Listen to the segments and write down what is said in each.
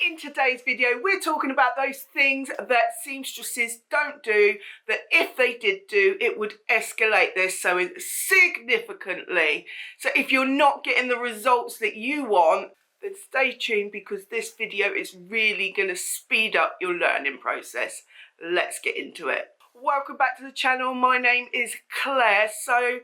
In today's video, we're talking about those things that seamstresses don't do, that if they did do, it would escalate their sewing significantly. So if you're not getting the results that you want, then stay tuned because this video is really going to speed up your learning process. Let's get into it. Welcome back to the channel. My name is Claire. So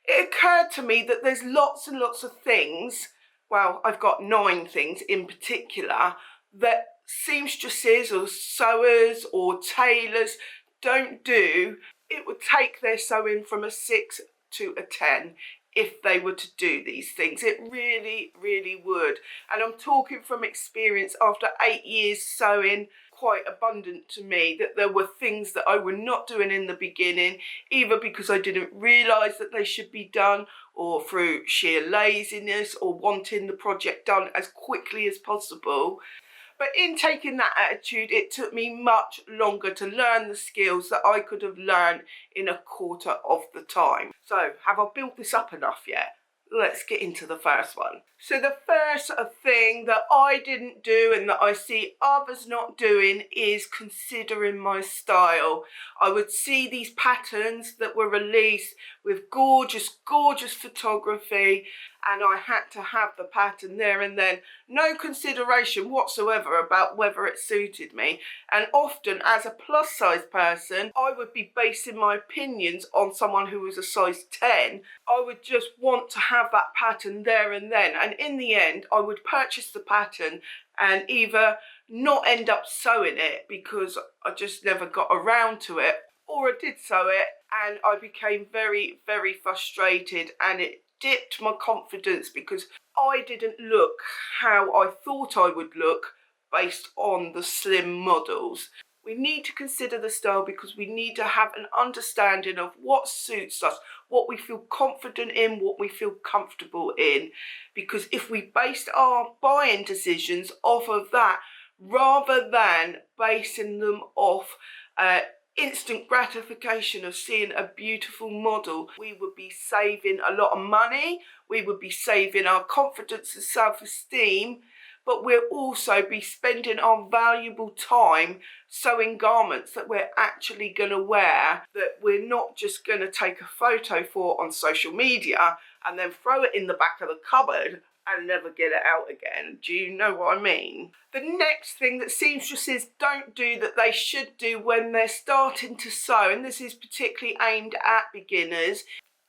it occurred to me that there's lots and lots of things, well, I've got 9 things in particular, that seamstresses or sewers or tailors don't do. It would take their sewing from a 6 to a 10 if they were to do these things. It really, really would. And I'm talking from experience after 8 years sewing. Quite abundant to me that there were things that I were not doing in the beginning, either because I didn't realise that they should be done, or through sheer laziness, or wanting the project done as quickly as possible. But in taking that attitude, it took me much longer to learn the skills that I could have learned in a quarter of the time. So, have I built this up enough yet? Let's get into the first one. So the first thing that I didn't do and that I see others not doing is considering my style. I would see these patterns that were released with gorgeous, gorgeous photography, and I had to have the pattern there and then. No consideration whatsoever about whether it suited me. And often, as a plus size person, I would be basing my opinions on someone who was a size 10. I would just want to have that pattern there and then. And in the end, I would purchase the pattern and either not end up sewing it because I just never got around to it, or I did sew it and I became very, very frustrated, and it dipped my confidence because I didn't look how I thought I would look based on the slim models. We need to consider the style because we need to have an understanding of what suits us, what we feel confident in, what we feel comfortable in. Because if we based our buying decisions off of that, rather than basing them off instant gratification of seeing a beautiful model, we would be saving a lot of money, we would be saving our confidence and self-esteem, but we'll also be spending our valuable time sewing garments that we're actually going to wear, that we're not just going to take a photo for on social media and then throw it in the back of the cupboard and never get it out again. Do you know what I mean? The next thing that seamstresses don't do that they should do when they're starting to sew, and this is particularly aimed at beginners,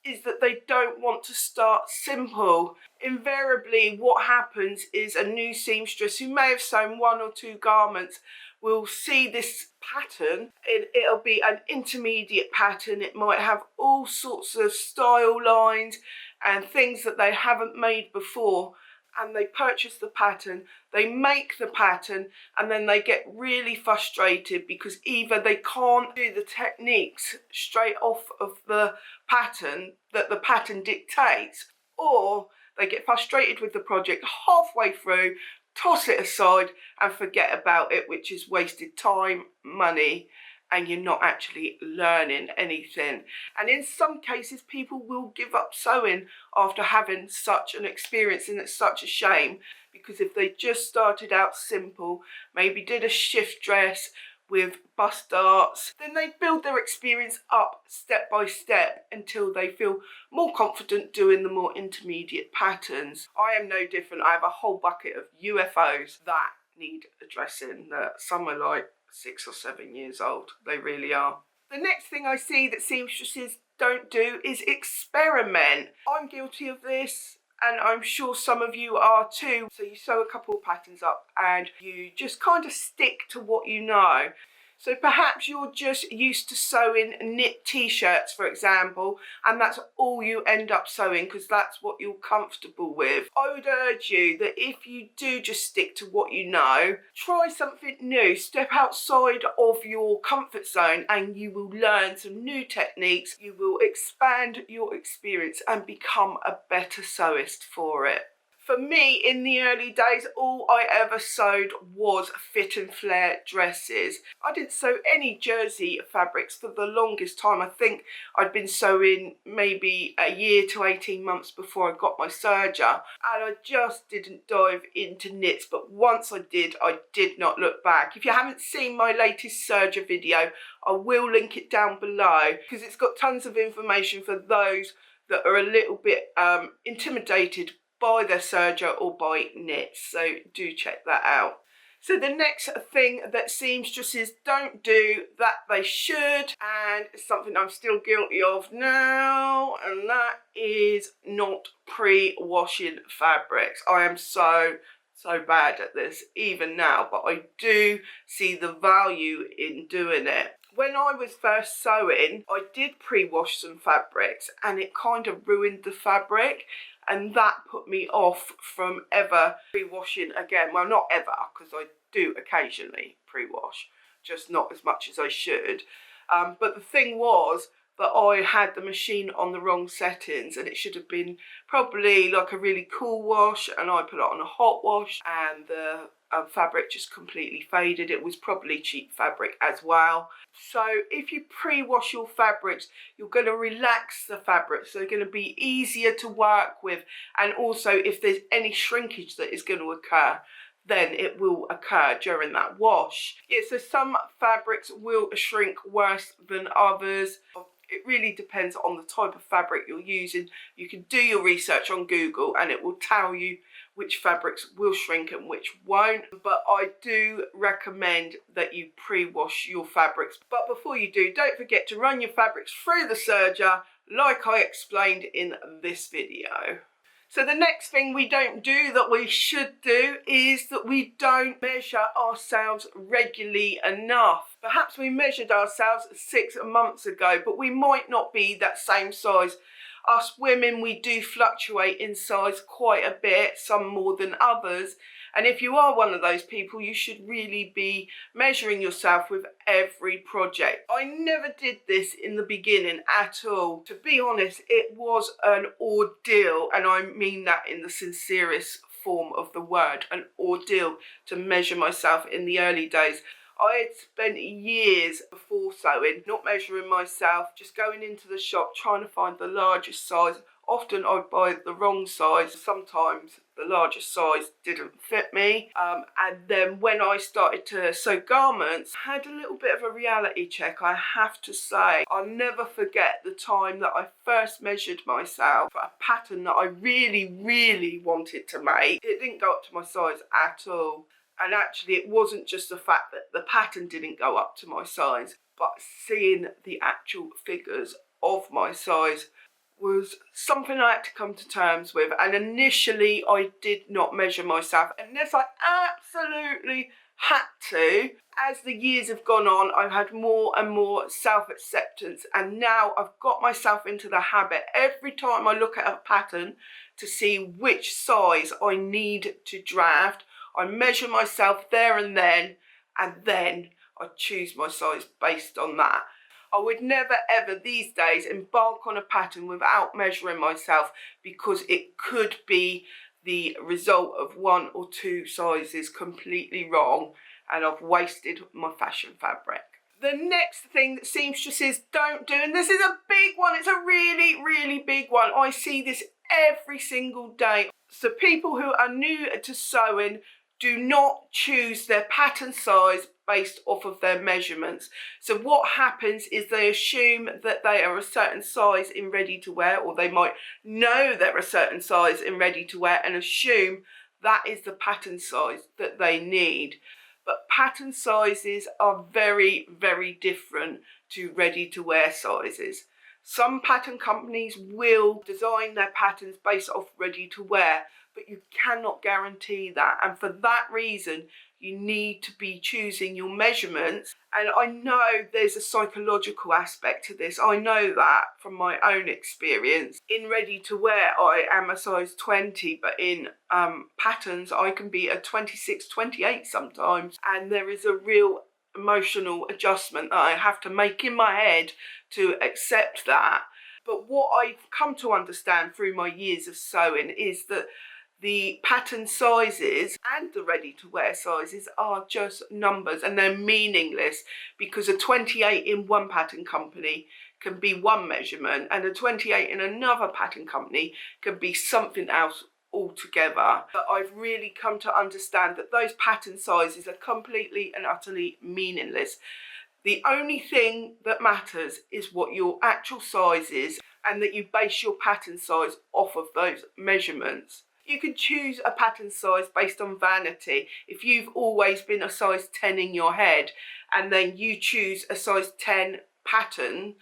is that they don't want to start simple. Invariably, what happens is a new seamstress who may have sewn 1 or 2 garments will see this pattern. It'll be an intermediate pattern. It might have all sorts of style lines and things that they haven't made before, and they purchase the pattern, they make the pattern, and then they get really frustrated because either they can't do the techniques straight off of the pattern that the pattern dictates, or they get frustrated with the project halfway through, toss it aside and forget about it, which is wasted time, money, and you're not actually learning anything. And in some cases, people will give up sewing after having such an experience, and it's such a shame, because if they just started out simple, maybe did a shift dress with bust darts, then they build their experience up step by step until they feel more confident doing the more intermediate patterns. I am no different. I have a whole bucket of UFOs that need addressing, that some are like 6 or 7 years old. They really are. The next thing I see that seamstresses don't do is experiment. I'm guilty of this, and I'm sure some of you are too. So you sew a couple of patterns up and you just kind of stick to what you know. So perhaps you're just used to sewing knit t-shirts, for example, and that's all you end up sewing because that's what you're comfortable with. I would urge you that if you do just stick to what you know, try something new, step outside of your comfort zone, and you will learn some new techniques. You will expand your experience and become a better sewist for it. For me, in the early days, all I ever sewed was fit and flare dresses. I didn't sew any jersey fabrics for the longest time. I think I'd been sewing maybe a year to 18 months before I got my serger, and I just didn't dive into knits, but once I did not look back. If you haven't seen my latest serger video, I will link it down below, because it's got tons of information for those that are a little bit intimidated by their serger or by knits, so do check that out. So the next thing that seamstresses don't do that they should, and it's something I'm still guilty of now, and that is not pre-washing fabrics. I am so bad at this even now, but I do see the value in doing it. When I was first sewing, I did pre-wash some fabrics and it kind of ruined the fabric, and that put me off from ever pre-washing again. Well, not ever, because I do occasionally pre-wash, just not as much as I should. But the thing was that I had the machine on the wrong settings, and it should have been probably like a really cool wash, and I put it on a hot wash and the fabric just completely faded. It was probably cheap fabric as well. So if you pre-wash your fabrics, you're going to relax the fabrics, so they're going to be easier to work with, and also if there's any shrinkage that is going to occur, then it will occur during that wash. Yeah, so some fabrics will shrink worse than others. It really depends on the type of fabric you're using. You can do your research on Google and it will tell you which fabrics will shrink and which won't. But I do recommend that you pre-wash your fabrics. But before you do, don't forget to run your fabrics through the serger like I explained in this video. So the next thing we don't do that we should do is that we don't measure ourselves regularly enough. Perhaps we measured ourselves 6 months ago, but we might not be that same size. Us women, we do fluctuate in size quite a bit, some more than others. And if you are one of those people, you should really be measuring yourself with every project. I never did this in the beginning at all. To be honest, it was an ordeal, and I mean that in the sincerest form of the word, an ordeal to measure myself in the early days. I had spent years before sewing not measuring myself, just going into the shop trying to find the largest size. Often I'd buy the wrong size. Sometimes the largest size didn't fit me. And then when I started to sew garments, I had a little bit of a reality check, I have to say. I'll never forget the time that I first measured myself for a pattern that I really wanted to make. It didn't go up to my size at all. And actually it wasn't just the fact that the pattern didn't go up to my size, but seeing the actual figures of my size was something I had to come to terms with. And initially I did not measure myself unless I absolutely had to. As the years have gone on, I've had more and more self-acceptance, and now I've got myself into the habit every time I look at a pattern to see which size I need to draft. I measure myself there and then I choose my size based on that. I would never ever these days embark on a pattern without measuring myself, because it could be the result of 1 or 2 sizes completely wrong, and I've wasted my fashion fabric. The next thing that seamstresses don't do, and this is a big one, it's a really big one. I see this every single day. So people who are new to sewing do not choose their pattern size based off of their measurements. So what happens is they assume that they are a certain size in ready to wear, or they might know they're a certain size in ready to wear and assume that is the pattern size that they need. But pattern sizes are very different to ready to wear sizes. Some pattern companies will design their patterns based off ready to wear, but you cannot guarantee that. And for that reason, you need to be choosing your measurements. And I know there's a psychological aspect to this. I know that from my own experience. In ready to wear, I am a size 20, but in patterns, I can be a 26, 28 sometimes. And there is a real emotional adjustment that I have to make in my head to accept that. But what I've come to understand through my years of sewing is that The pattern sizes and the ready-to-wear sizes are just numbers, and they're meaningless, because a 28 in one pattern company can be one measurement and a 28 in another pattern company can be something else altogether. But I've really come to understand that those pattern sizes are completely and utterly meaningless. The only thing that matters is what your actual size is, and that you base your pattern size off of those measurements. You can choose a pattern size based on vanity. If you've always been a size 10 in your head and then you choose a size 10 pattern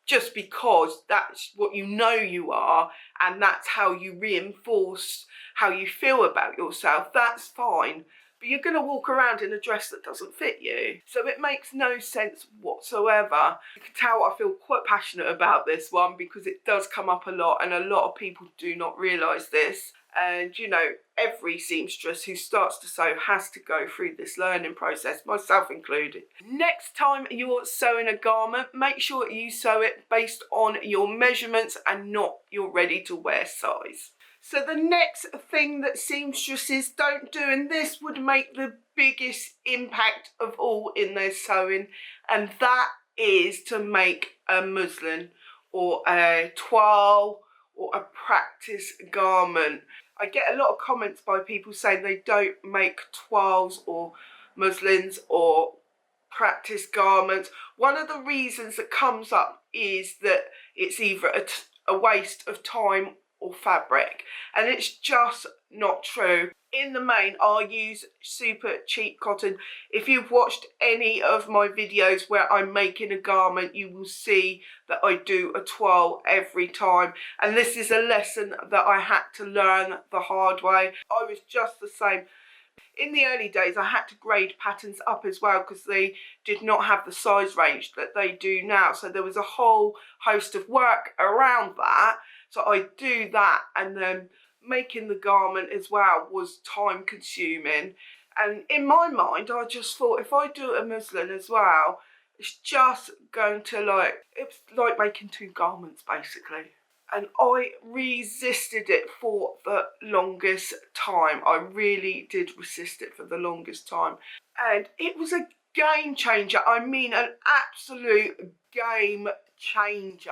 just because that's what you know you are and that's how you reinforce how you feel about yourself, that's fine. But you're going to walk around in a dress that doesn't fit you. So it makes no sense whatsoever. You can tell I feel quite passionate about this one because it does come up a lot, and a lot of people do not realise this. And you know, every seamstress who starts to sew has to go through this learning process, myself included. Next time you're sewing a garment, make sure you sew it based on your measurements and not your ready-to-wear size. So the next thing that seamstresses don't do, and this would make the biggest impact of all in their sewing, and that is to make a muslin or a toile or a practice garment. I get a lot of comments by people saying they don't make toiles or muslins or practice garments. One of the reasons that comes up is that it's either a waste of time or fabric, and it's just not true. In the main, I'll use super cheap cotton. If you've watched any of my videos where I'm making a garment, you will see that I do a toile every time, and this is a lesson that I had to learn the hard way. I was just the same. In the early days, I had to grade patterns up as well because they did not have the size range that they do now. So there was a whole host of work around that. So I do that, and then making the garment as well was time consuming. And in my mind, I just thought if I do a muslin as well, it's just going to it's like making two garments basically. And I resisted it for the longest time. I really did resist it for the longest time. And it was a game changer. I mean, an absolute game changer.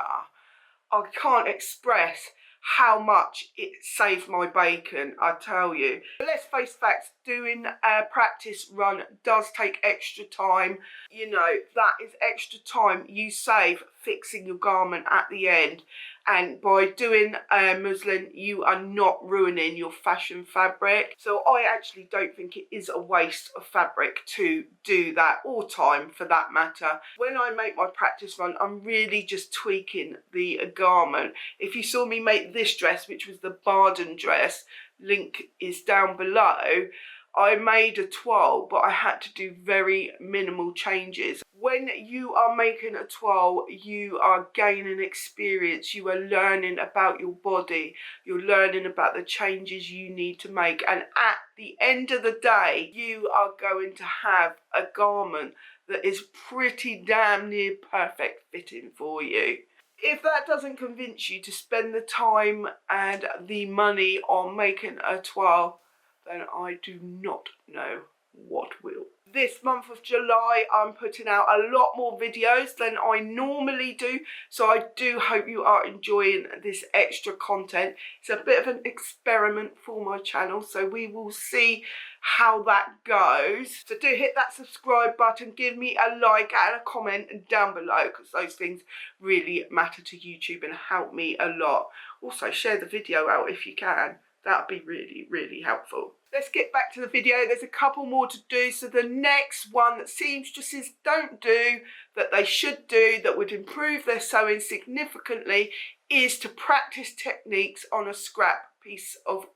I can't express how much it saved my bacon, I tell you. But let's face facts, doing a practice run does take extra time. You know, that is extra time you save fixing your garment at the end. And by doing a muslin, you are not ruining your fashion fabric. So I actually don't think it is a waste of fabric to do that, or time for that matter. When I make my practice run, I'm really just tweaking the garment. If you saw me make this dress, which was the Baden dress, link is down below, I made a toile, but I had to do very minimal changes. When you are making a toile, you are gaining experience, you are learning about your body, you're learning about the changes you need to make, and at the end of the day, you are going to have a garment that is pretty damn near perfect fitting for you. If that doesn't convince you to spend the time and the money on making a toile, then I do not know what will. This month of July, I'm putting out a lot more videos than I normally do, so I do hope you are enjoying this extra content. It's a bit of an experiment for my channel, so we will see how that goes. So do hit that subscribe button, give me a like and a comment down below, because those things really matter to YouTube and help me a lot. Also, share the video out if you can. That'd be really, really helpful. Let's get back to the video. There's a couple more to do. So the next one that seamstresses don't do, that they should do, that would improve their sewing significantly, is to practice techniques on a scrap piece of,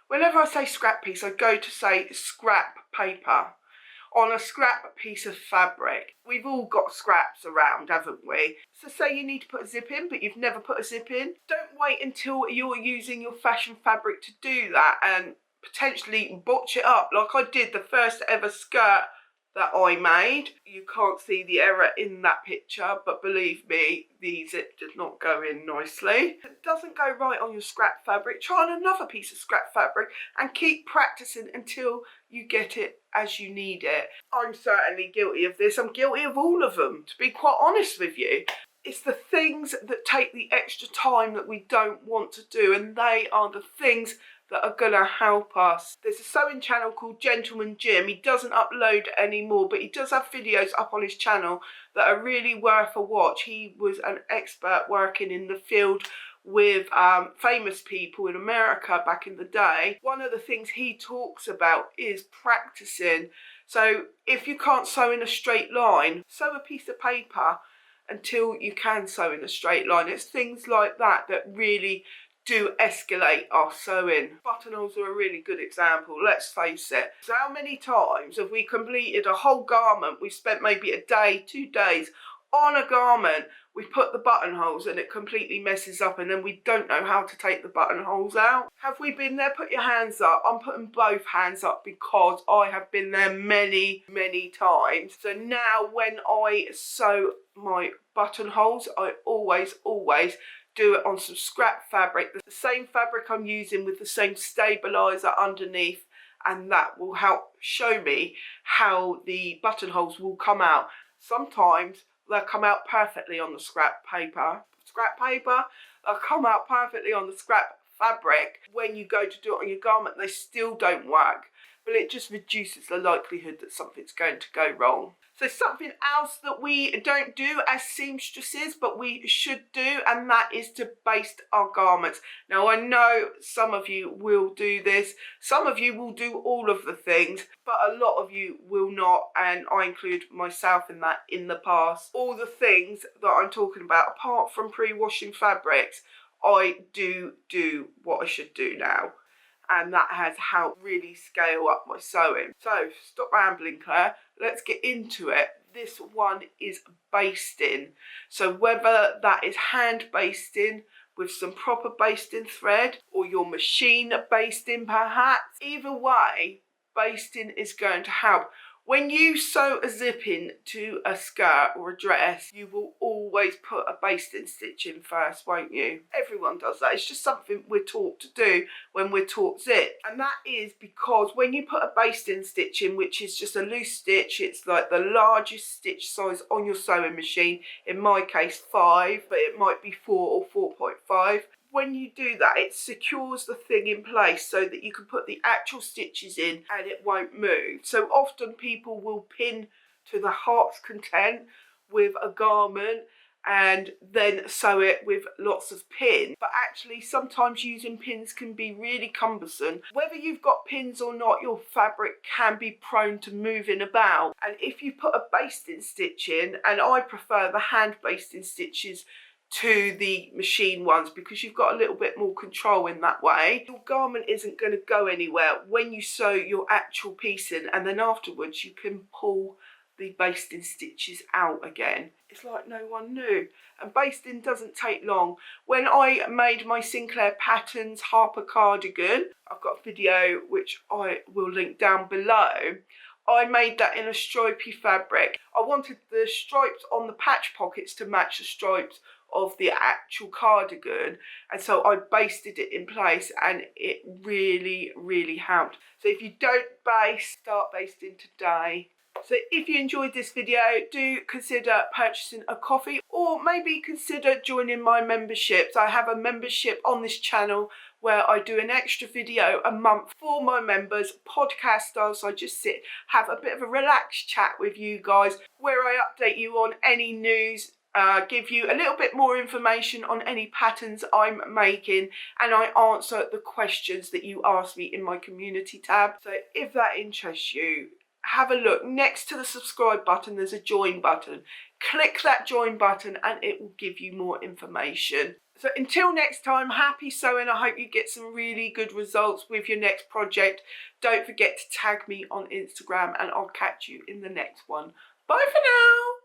whenever I say scrap piece, I go to say scrap paper, on a scrap piece of fabric. We've all got scraps around, haven't we? So say you need to put a zip in, but you've never put a zip in. Don't wait until you're using your fashion fabric to do that and potentially botch it up like I did the first ever skirt that I made. You can't see the error in that picture, but believe me, the zip did not go in nicely. If it doesn't go right on your scrap fabric, try on another piece of scrap fabric and keep practicing until you get it as you need it. I'm certainly guilty of this. I'm guilty of all of them, to be quite honest with you. It's the things that take the extra time that we don't want to do, and they are the things that are going to help us. There's a sewing channel called Gentleman Jim. He doesn't upload anymore, but he does have videos up on his channel that are really worth a watch. He was an expert working in the field with famous people in America back in the day. One of the things he talks about is practicing. So if you can't sew in a straight line, sew a piece of paper until you can sew in a straight line. It's things like that that really do escalate our sewing. Buttonholes are a really good example, let's face it. So how many times have we completed a whole garment? We spent maybe a day, 2 days on a garment, we put the buttonholes and it completely messes up, and then we don't know how to take the buttonholes out. Have we been there? Put your hands up. I'm putting both hands up because I have been there many, many times. So now when I sew my buttonholes, I always do it on some scrap fabric, the same fabric I'm using with the same stabilizer underneath, and that will help show me how the buttonholes will come out. Sometimes they'll come out perfectly on the scrap paper. They'll come out perfectly on the scrap fabric. When you go to do it on your garment, they still don't work, but it just reduces the likelihood that something's going to go wrong. So something else that we don't do as seamstresses, but we should do, and that is to baste our garments. Now I know some of you will do this, some of you will do all of the things, but a lot of you will not, and I include myself in that in the past. All the things that I'm talking about, apart from pre-washing fabrics, I do what I should do now. And that has helped really scale up my sewing. So stop rambling, Claire, let's get into it. This one is basting. So whether that is hand basting with some proper basting thread, or your machine basting perhaps, either way, basting is going to help. When you sew a zip in to a skirt or a dress, you will always put a basting stitch in first, won't you? Everyone does that. It's just something we're taught to do when we're taught zip. And that is because when you put a basting stitch in, which is just a loose stitch, it's like the largest stitch size on your sewing machine, in my case 5, but it might be 4 or 4.5. When you do that, it secures the thing in place so that you can put the actual stitches in and it won't move. So often people will pin to the heart's content with a garment and then sew it with lots of pins. But actually sometimes using pins can be really cumbersome. Whether you've got pins or not, your fabric can be prone to moving about. And if you put a basting stitch in, and I prefer the hand basting stitches to the machine ones because you've got a little bit more control in that way, your garment isn't going to go anywhere when you sew your actual piece in, and then afterwards you can pull the basting stitches out again. It's like no one knew. And basting doesn't take long. When I made my Sinclair Patterns Harper cardigan, I've got a video which I will link down below, I made that in a stripy fabric. I wanted the stripes on the patch pockets to match the stripes of the actual cardigan, and so I basted it in place, and it really helped. So if you don't baste, start basting today. So if you enjoyed this video, do consider purchasing a coffee, or maybe consider joining my memberships. I have a membership on this channel where I do an extra video a month for my members, podcast style, so I just sit, have a bit of a relaxed chat with you guys, where I update you on any news, give you a little bit more information on any patterns I'm making, and I answer the questions that you ask me in my community tab. So if that interests you, have a look. Next to the subscribe button there's a join button. Click that join button and it will give you more information. So until next time, happy sewing. I hope you get some really good results with your next project. Don't forget to tag me on Instagram and I'll catch you in the next one. Bye for now.